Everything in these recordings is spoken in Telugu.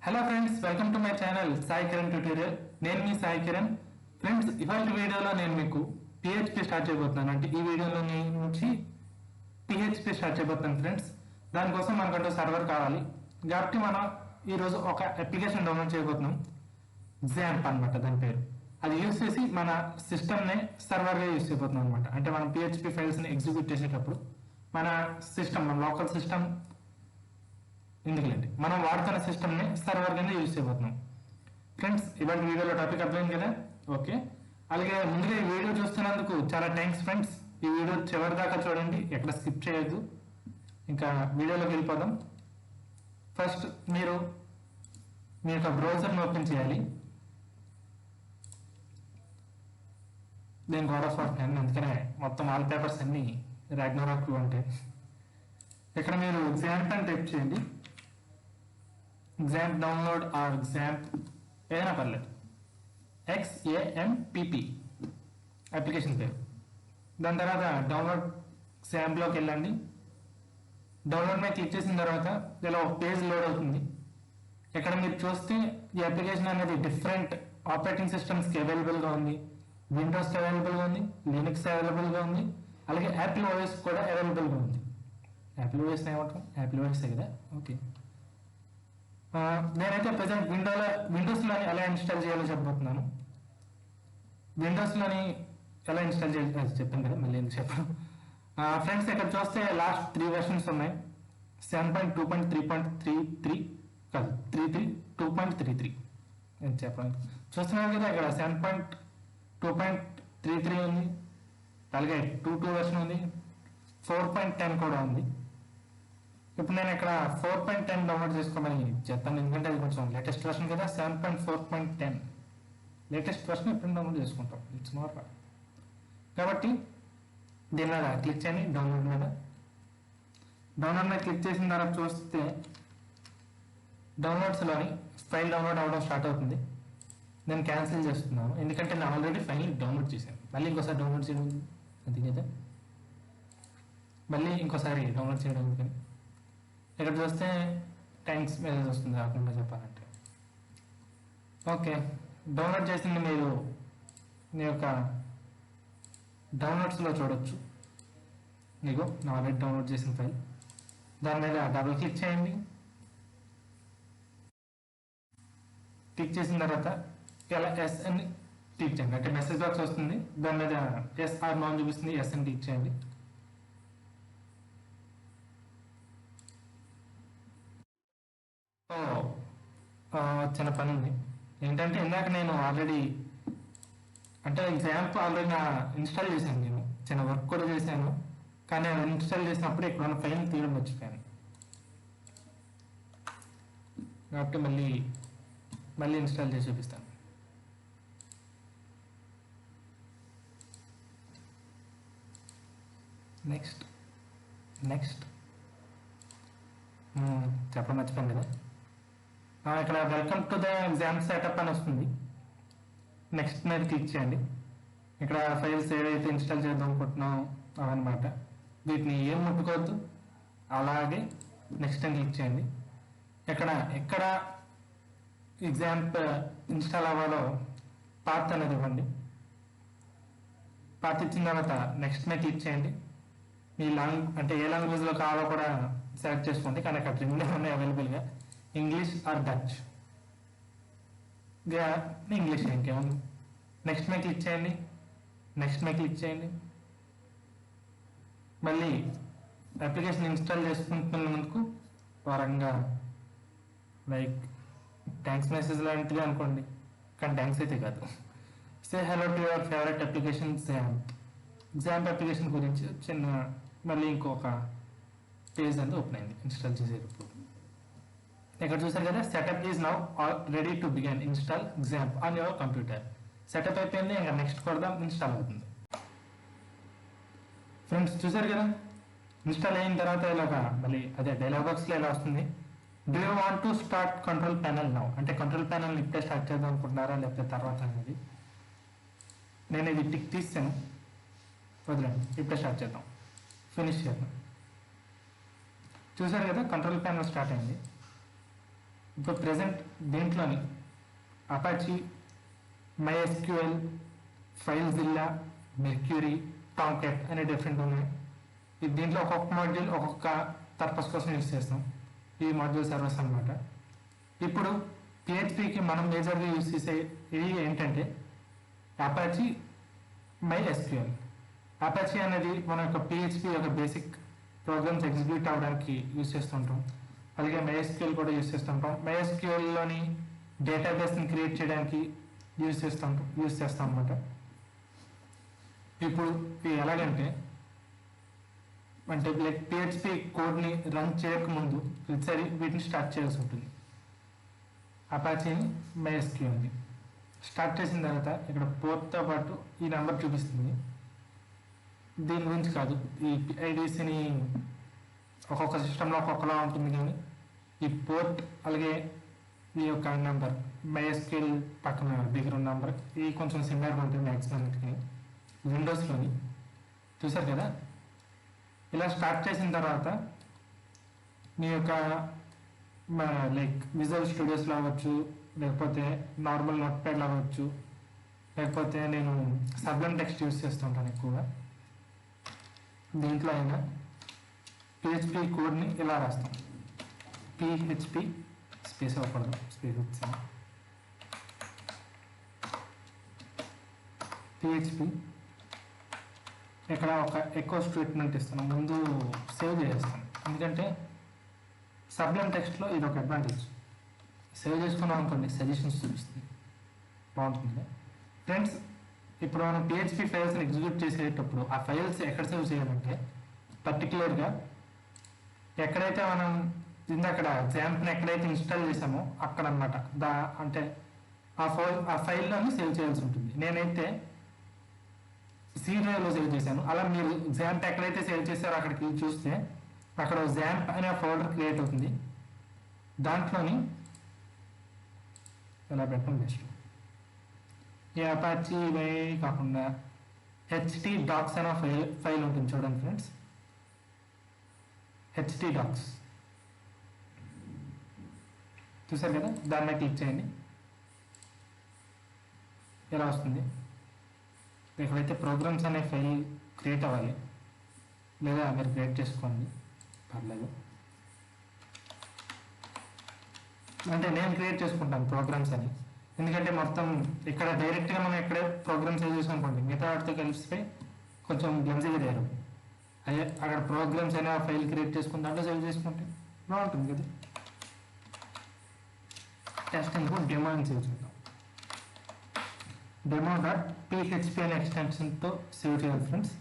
Hello friends, welcome to my channel Sai Kiran tutorial. నేను మీ సాయి కిరణ్. ఫ్రెండ్స్, ఇవాళ వీడియోలో నేను మీకు పిహెచ్పి స్టార్ట్ చేయబోతున్నాను. అంటే ఈ వీడియోలో నుంచి పిహెచ్పి స్టార్ట్ చేయబోతున్నాను ఫ్రెండ్స్. దానికోసం మనకంటూ సర్వర్ కావాలి కాబట్టి మనం ఈరోజు ఒక అప్లికేషన్ డౌన్లోడ్ చేయబోతున్నాం. XAMPP అనమాట దాని పేరు. అది యూజ్ చేసి మన సిస్టమ్ని సర్వర్గా యూజ్ చేయబోతున్నాం అనమాట. అంటే మనం పిహెచ్పి ఫైల్స్ని ఎగ్జిక్యూట్ చేసేటప్పుడు మన సిస్టమ్, మన లోకల్ సిస్టమ్ ఎందుకులేండి, మనం వాడుతున్న సిస్టమ్ని సర్వర్ కింద యూజ్ చేయబోతున్నాం. ఫ్రెండ్స్, ఇవాళ వీడియోలో టాపిక్ అర్థమైంది కదా? ఓకే. అలాగే ముందుగా ఈ వీడియో చూస్తున్నందుకు చాలా థ్యాంక్స్ ఫ్రెండ్స్. ఈ వీడియో చివరి దాకా చూడండి, ఎక్కడ స్కిప్ చేయొద్దు. ఇంకా వీడియోలోకి వెళ్ళిపోదాం. ఫస్ట్ మీరు మీ యొక్క బ్రౌజర్ని ఓపెన్ చేయాలి. నేను గోడ్ ఆఫ్ వార్ ఫ్యాన్, అందుకనే మొత్తం ఆల్ పేపర్స్ అన్ని రాగ్నరాక్లు ఉంటాయి. ఇక్కడ మీరు XAMPP అని టైప్ చేయండి. XAMPP డౌన్లోడ్ ఆర్ XAMPP ఏదైనా పర్లేదు. XAMPP అప్లికేషన్ పేరు. దాని తర్వాత డౌన్లోడ్ XAMPPలోకి వెళ్ళండి. డౌన్లోడ్ మీద క్లిక్ చేసిన తర్వాత ఇలా ఒక పేజ్ లోడ్ అవుతుంది. ఇక్కడ మీరు చూస్తే ఈ అప్లికేషన్ అనేది డిఫరెంట్ ఆపరేటింగ్ సిస్టమ్స్కి అవైలబుల్గా ఉంది. విండోస్కి అవైలబుల్గా ఉంది, లినక్స్ అవైలబుల్గా ఉంది, అలాగే యాపిల్ ఓఎస్ కూడా అవైలబుల్గా ఉంది. యాపిల్ ఓఎస్ ఏమంటాం? యాపిల్ ఓఎస్ కదా. ఓకే. నేనైతే ప్రజెంట్ విండోస్లోని ఎలా ఇన్స్టాల్ చేయాలో చెప్పబోతున్నాను. విండోస్లోని ఎలా ఇన్స్టాల్ చేయాలి చెప్పాను కదా, మళ్ళీ ఎందుకు చెప్పాను. ఫ్రెండ్స్, ఇక్కడ చూస్తే లాస్ట్ 3 వెర్షన్స్ ఉన్నాయి. 7.2.3.33 కాదు, 2.33 నేను చెప్పాను. చూస్తున్నాను కదా, ఇక్కడ 7.2.33 ఉంది, అలాగే 2.2 వెర్షన్ ఉంది, 4.10 కూడా ఉంది. ఇప్పుడు నేను ఇక్కడ 4.10 డౌన్లోడ్ చేసుకోమని చెప్తాను, ఎందుకంటే అది కొంచెం లేటెస్ట్ వెర్షన్ కదా. 7.4.10 లేటెస్ట్ వెర్షన్ ఇప్పుడు డౌన్లోడ్ చేసుకుంటాం. ఇట్స్ మోర్ కాబట్టి దీని మీద క్లిక్ చేయండి. డౌన్లోడ్ మీద క్లిక్ చేసిన తర్వాత చూస్తే డౌన్లోడ్స్లోని ఫైల్ డౌన్లోడ్ అవ్వడం స్టార్ట్ అవుతుంది. నేను క్యాన్సిల్ చేస్తున్నాను, ఎందుకంటే నేను ఆల్రెడీ ఫైల్ డౌన్లోడ్ చేశాను. మళ్ళీ ఇంకోసారి డౌన్లోడ్ చేయడం అది కదా, మళ్ళీ ఇంకోసారి డౌన్లోడ్ చేయడం ఎందుకని. ఇక్కడ చూస్తే థ్యాంక్స్ మెసేజ్ వస్తుంది కాకుండా చెప్పాలంటే. ఓకే, డౌన్లోడ్ చేసింది మీరు మీ యొక్క డౌన్లోడ్స్లో చూడొచ్చు. మీకు నా ఆల్రెడీ డౌన్లోడ్ చేసిన ఫైల్, దాని మీద డబుల్ క్లిక్ చేయండి. క్లిక్ చేసిన తర్వాత ఇలా ఎస్ అని క్లిక్ చేయండి, అంటే మెసేజ్ బాక్స్ వస్తుంది, దాని మీద ఎస్ ఆర్ నో చూపిస్తుంది, ఎస్ అని క్లిక్ చేయండి. చిన్న పని ఉంది ఏంటంటే, ఇందాక నేను ఆల్రెడీ అంటే XAMPP ఆల్రెడీ ఇన్స్టాల్ చేశాను. నేను చిన్న వర్క్ కూడా చేశాను, కానీ నేను ఇన్స్టాల్ చేసినప్పుడు ఇక్కడ ఉన్న ఫైల్ తీయడం మర్చిపోయాను. కాబట్టి మళ్ళీ ఇన్స్టాల్ చేసి చూపిస్తాను. నెక్స్ట్ చెప్పడం మర్చిపోయింది కదా. ఇక్కడ welcome to the XAMPP setup అని వస్తుంది. నెక్స్ట్ మీద క్లిక్ చేయండి. ఇక్కడ ఫైల్స్ ఏదైతే ఇన్స్టాల్ చేద్దాం అనుకుంటున్నాం అవన్నమాట, వీటిని ఏం ముట్టుకోవద్దు. అలాగే నెక్స్ట్ అని క్లిక్ చేయండి. ఎక్కడ XAMPP ఇన్స్టాల్ అవ్వాలో పాత్ అనేది ఇవ్వండి. పాత్ ఇచ్చిన తర్వాత నెక్స్ట్ మీద క్లిక్ చేయండి. మీ అంటే ఏ లాంగ్వేజ్లో కావాలో కూడా సెలెక్ట్ చేసుకోండి, కానీ అక్కడ 2 ఉన్నాయి అవైలబుల్గా, ఇంగ్లీష్ ఆర్ డచ్. ఇంగ్లీష్ ఇంకేముంది. నెక్స్ట్ మీద క్లిక్ చేయండి. మళ్ళీ అప్లికేషన్ ఇన్స్టాల్ చేసుకుంటున్నందుకు వారంగా లైక్ థ్యాంక్స్ మెసేజ్ లాంటిది అనుకోండి, కానీ థ్యాంక్స్ అయితే కాదు. సే hello to your favourite application XAMPP application గురించి చిన్న మళ్ళీ ఇంకొక పేజ్ అంతా ఓపెన్ అయింది ఇన్స్టాల్ చేసేటప్పుడు. ఇక్కడ చూసారు కదా, setup is now ready to begin install XAMPP on your computer. Setup అయిపోయింది, ఇంకా నెక్స్ట్ కొడదాం, ఇన్స్టాల్ అవుతుంది. ఫ్రెండ్స్, చూసారు కదా, ఇన్స్టాల్ అయిన తర్వాత ఇలాగా మళ్ళీ అదే డైలాగ్ బాక్స్లో ఇలా వస్తుంది. Do you want to start control panel now? అంటే కంట్రోల్ ప్యానల్ ఇప్పుడే స్టార్ట్ చేద్దాం అనుకుంటున్నారా లేకపోతే తర్వాత అనేది. నేను ఇది టిక్ తీసాను, వదిలేండి, ఇప్పుడే స్టార్ట్ చేద్దాం, ఫినిష్ చేద్దాం. చూసారు కదా, కంట్రోల్ ప్యానల్ స్టార్ట్ అయింది. ఇప్పుడు ప్రెసెంట్ దీంట్లోని Apache, MySQL, FileZilla, Mercury, Tomcat అనే డిఫరెంట్ ఉన్నాయి. దీంట్లో ఒక్కొక్క మాడ్యూల్ ఒక్కొక్క పర్పస్ కోసం యూజ్ చేస్తాం. ఈ మాడ్యూల్ సర్వర్స్ అనమాట. ఇప్పుడు పిహెచ్పికి మనం మేజర్గా యూజ్ చేసేది ఏంటంటే అపాచీ, MySQL. అపాచీ అనేది మన యొక్క పిహెచ్పి యొక్క బేసిక్ ప్రోగ్రామ్స్ ఎగ్జిక్యూట్ అవ్వడానికి యూజ్ చేస్తుంటాం. అలాగే MySQL కూడా యూజ్ చేస్తుంటాం. MySQLలోని డేటాబేస్ని క్రియేట్ చేయడానికి యూజ్ చేస్తాం అనమాట. ఇప్పుడు ఇది ఎలాగంటే లైక్ పిహెచ్పి కోడ్ని రన్ చేయకముందు ప్రతిసారి వీటిని స్టార్ట్ చేయాల్సి ఉంటుంది. అపాచీని, MySQLని స్టార్ట్ చేసిన తర్వాత ఇక్కడ పోర్ట్తో పాటు ఈ నెంబర్ చూపిస్తుంది. దీని గురించి కాదు, ఈ ఐడీస్ని ఒక్కొక్క సిస్టంలో ఒక్కొక్కలా ఉంటుంది, కానీ ఈ పోర్ట్ అలాగే ఈ యొక్క నెంబర్ MySQL పక్కన బ్యాక్గ్రౌండ్ నెంబర్ ఇది కొంచెం సిమిలర్గా ఉంటుంది మ్యాక్సిమం విండోస్లోని. చూసారు కదా, ఇలా స్టార్ట్ చేసిన తర్వాత మీ యొక్క లైక్ విజువల్ స్టూడియోస్లో అవ్వచ్చు, లేకపోతే నార్మల్ నోట్ ప్యాడ్లో అవ్వచ్చు, లేకపోతే నేను సబ్లమ్ టెక్స్ట్ యూజ్ చేస్తుంటాను ఎక్కువగా. దీంట్లో అయినా పిహెచ్పి కోడ్ని ఇలా రాస్తాం. పిహెచ్పి స్పేస్ అవ్వకూడదు, స్పేస్ వచ్చాను. పిహెచ్పి ఇక్కడ ఒక ఎక్కువ స్టేట్మెంట్ ఇస్తున్నాం, ముందు సేవ్ చేసేస్తాం. ఎందుకంటే సబ్లమ్ టెక్స్ట్లో ఇది ఒక అడ్వాంటేజ్. సేవ్ చేసుకున్నాం అనుకోండి సజెషన్స్ చూపిస్తుంది, బాగుంటుంది. ఫ్రెండ్స్, ఇప్పుడు మనం పిహెచ్పి ఫైల్స్ని ఎగ్జిక్యూట్ చేసేటప్పుడు ఆ ఫైల్స్ ఎక్కడ సేవ్ చేయాలంటే పర్టికులర్గా ఎక్కడైతే మనం అక్కడ XAMPPని ఎక్కడైతే ఇన్స్టాల్ చేసామో అక్కడ అనమాట. అంటే ఆ ఫైల్లోని సేవ్ చేయాల్సి ఉంటుంది. నేనైతే C డ్రైవ్లో సేవ్ చేశాను. అలా మీరు XAMPP ఎక్కడైతే సేవ్ చేశారో అక్కడికి చూస్తే అక్కడ XAMPP అనే ఫోల్డర్ క్రియేట్ అవుతుంది. దాంట్లోని ఇలా పెట్టడం బెస్ట్. ఈ అపాచీ ఇవే కాకుండా htdocs అనే ఫైల్ ఉంటుంది చూడండి ఫ్రెండ్స్. htdocs చూసారు కదా, దాని మీద క్లిక్ చేయండి. ఇలా వస్తుంది. ఎక్కడైతే ప్రోగ్రామ్స్ అనే ఫైల్ క్రియేట్ అవ్వాలి, లేదా మీరు క్రియేట్ చేసుకోండి, పర్లేదు. అంటే నేను క్రియేట్ చేసుకుంటాను ప్రోగ్రామ్స్ అని, ఎందుకంటే మొత్తం ఇక్కడ డైరెక్ట్గా మనం ఎక్కడే ప్రోగ్రామ్స్ సేవ్ చేసుకోనుకోండి, మిగతా వాటితో కలిసిపోయి కొంచెం గ్లెమ్జీగా తయారు. అదే అక్కడ ప్రోగ్రామ్స్ అనే ఫైల్ క్రియేట్ చేసుకుని దాంట్లో సేవ్ చేసుకుంటే బాగుంటుంది కదా. టెస్టింగ్ డెమో అని సేవ్ చేద్దాం. demo.php అనే ఎక్స్టెన్షన్తో సేవ్ చేయాలి ఫ్రెండ్స్.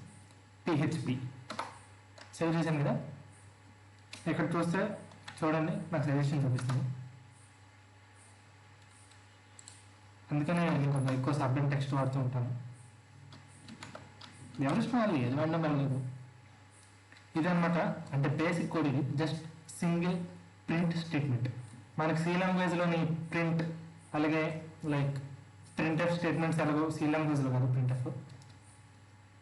PHP సేవ్ చేశాను కదా, ఇక్కడ చూస్తే చూడండి నాకు సజెషన్ చూపిస్తుంది. అందుకనే నేను కొంచెం ఎక్కువ సబ్లమ్ టెక్స్ట్ వాడుతూ ఉంటాను. ఎవరిష్టం వాళ్ళు ఏది వాడినా వెళ్ళలేదు. ఇదనమాట, అంటే బేసిక్ కోడ్. ఇది జస్ట్ సింగిల్ ప్రింట్ స్టేట్మెంట్. మనకి C లాంగ్వేజ్లోని ప్రింట్ అలాగే లైక్ ప్రింట్ఎఫ్ స్టేట్మెంట్స్ ఎలాగో C లాంగ్వేజ్లో కాదు ప్రింట్ఎఫ్.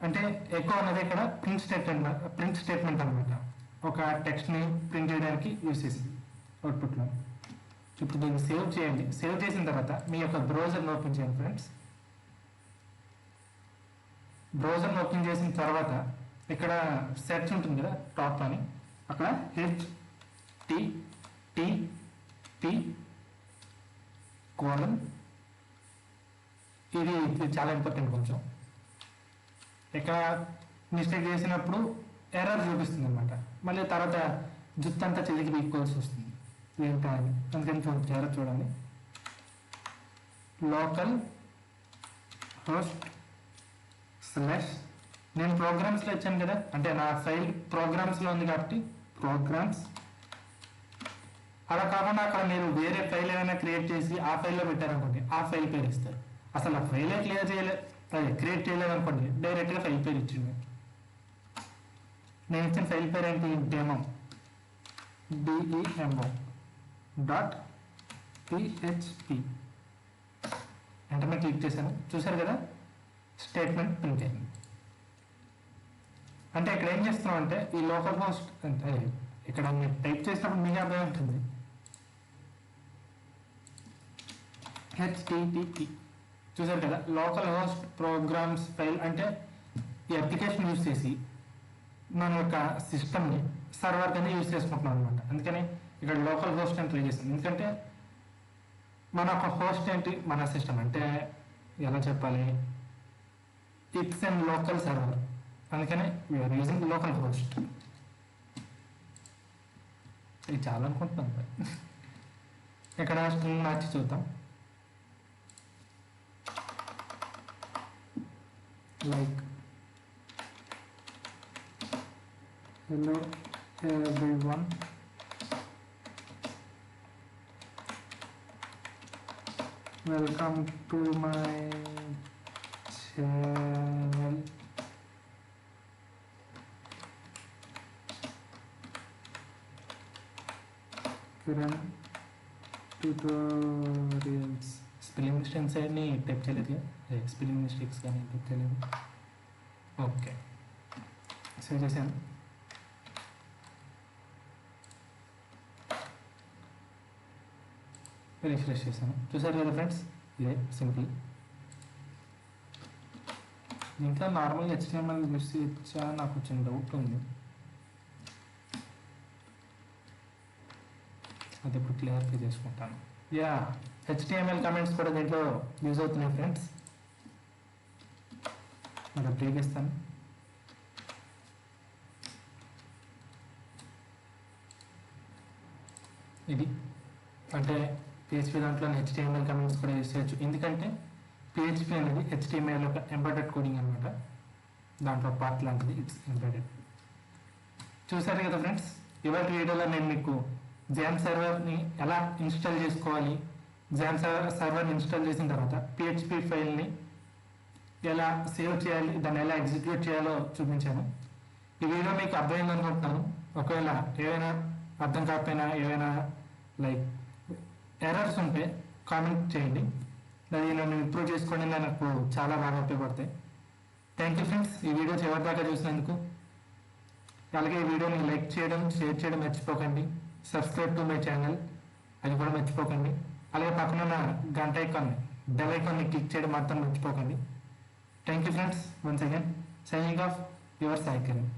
అంటే ఎక్కువ అనేది ఇక్కడ ప్రింట్ స్టేట్మెంట్ అనమాట. ఒక టెక్స్ట్ని ప్రింట్ చేయడానికి యూజ్ చేసింది అవుట్పుట్లో. ఇప్పుడు దీన్ని సేవ్ చేయండి. సేవ్ చేసిన తర్వాత మీ యొక్క బ్రౌజర్ని ఓపెన్ చేయండి ఫ్రెండ్స్. బ్రౌజర్ని ఓపెన్ చేసిన తర్వాత ఇక్కడ సెర్చ్ ఉంటుంది కదా టాప్ అని, అక్కడ HTTP: ఇది చాలా ఇంపార్టెంట్. కొంచెం ఇక్కడ మిస్టేక్ చేసినప్పుడు ఎర్రర్ చూపిస్తుంది అనమాట. మళ్ళీ తర్వాత జుత్తు అంతా చెదికి తీసుకోవాల్సి వస్తుంది ఏంటో అని. అందుకని జాగ్రత్త చూడండి. లోకల్ హోస్ట్ / నేను ప్రోగ్రామ్స్లో ఇచ్చాను కదా, అంటే నా ఫైల్ ప్రోగ్రామ్స్లో ఉంది కాబట్టి ప్రోగ్రామ్స్. అలా కాకుండా అక్కడ మీరు వేరే ఫైల్ ఏమైనా క్రియేట్ చేసి ఆ ఫైల్లో పెట్టారనుకోండి, ఆ ఫైల్ పేరు ఇస్తారు. అసలు ఆ ఫైలే క్రియేట్ చేయలేదు అనుకోండి, డైరెక్ట్గా ఫైల్ పేరు ఇచ్చింది. నేను ఇచ్చిన ఫైల్ పేరు ఏంటి, demo.php. ఎంటర్ క్లిక్ చేశాను. చూసారు కదా, స్టేట్మెంట్ ప్రింట్ అయింది. అంటే ఇక్కడ ఏం చేస్తున్నాం అంటే ఈ లోకల్ హోస్ట్ అంటే ఇక్కడ మీరు టైప్ చేసినప్పుడు మీకు అర్థం ఉంటుంది. హెచ్టిటిపి చూసారు కదా, లోకల్ హోస్ట్ ప్రోగ్రామ్స్ ఫైల్ అంటే ఈ అప్లికేషన్ యూజ్ చేసి మన యొక్క సిస్టమ్ని సర్వర్ కింద యూజ్ చేసుకుంటున్నాం అనమాట. అందుకని ఇక్కడ లోకల్ హోస్ట్ అని ట్రై చేస్తాం. ఎందుకంటే మన ఒక హోస్ట్ ఏంటి, మన సిస్టమ్ అంటే ఎలా చెప్పాలి, ఇట్స్ అండ్ లోకల్ సర్వర్. అందుకని వీఆర్ యూజింగ్ లోకల్ హోస్ట్. ఇది చాలా అనుకుంటున్నాం. ఇక్కడ స్ట్రింగ్ మార్చి చూద్దాం. Like hello everyone, welcome to my channel. Current tutorials. Spelling mistakes అన్ని టైప్ చేయలేదు కదా, స్పెల్లింగ్ మిస్టేక్స్ కానీ టైప్ చేయలేదు. ఓకే, సేవ్ చేశాను. రిఫ్రెష్ చేశాను. చూసారు కదా ఫ్రెండ్స్, ఇదే సింపుల్. ఇంకా నార్మల్ HTML యూస్ చేయొచ్చా, నాకు వచ్చిన డౌట్ ఉంది. అది ఇప్పుడు క్లియర్ఫై చేసుకుంటాను. యా, HTML కమెంట్స్ కూడా దీంట్లో యూజ్ అవుతున్నాయి ఫ్రెండ్స్. మరి ప్లే చేస్తాను. ఇది అంటే PHP దాంట్లో HTML కమెంట్స్ కూడా యూజ్ చేయొచ్చు. ఎందుకంటే PHP అనేది HTML యొక్క ఎంబెడెడ్ కోడింగ్ అనమాట. దాంట్లో పార్ట్ లాంటిది, ఇట్స్ ఎంబెడెడ్. చూసారు కదా ఫ్రెండ్స్, ఇవాళ వీడియోలో నేను మీకు XAMPP సర్వర్ని ఎలా ఇన్స్టాల్ చేసుకోవాలి, XAMPP సర్వర్ని ఇన్స్టాల్ చేసిన తర్వాత PHP ఫైల్ని ఎలా సేవ్ చేయాలి, దాన్ని ఎలా ఎగ్జిక్యూట్ చేయాలో చూపించాను. ఈ వీడియో మీకు అర్థమైంది అనుకుంటున్నాను. ఒకవేళ ఏవైనా అర్థం కాకపోయినా, ఏవైనా లైక్ ఎర్రర్స్ ఉంటే కామెంట్ చేయండి. అది నన్ను ఇంప్రూవ్ చేసుకోండి, నాకు చాలా బాగా ఉపయోగపడతాయి. థ్యాంక్ యూ ఫ్రెండ్స్, ఈ వీడియో చివరి దాకా చూసినందుకు. అలాగే ఈ వీడియోని లైక్ చేయడం, షేర్ చేయడం మర్చిపోకండి. సబ్స్క్రైబ్ టు మై ఛానల్ అది కూడా మర్చిపోకండి. అలాగే పక్కన ఉన్న గంట ఐకాన్, బెల్ ఐకాన్ని క్లిక్ చేయడం మాత్రం మర్చిపోకండి. Thank you friends, once again signing off your Sai Kiran.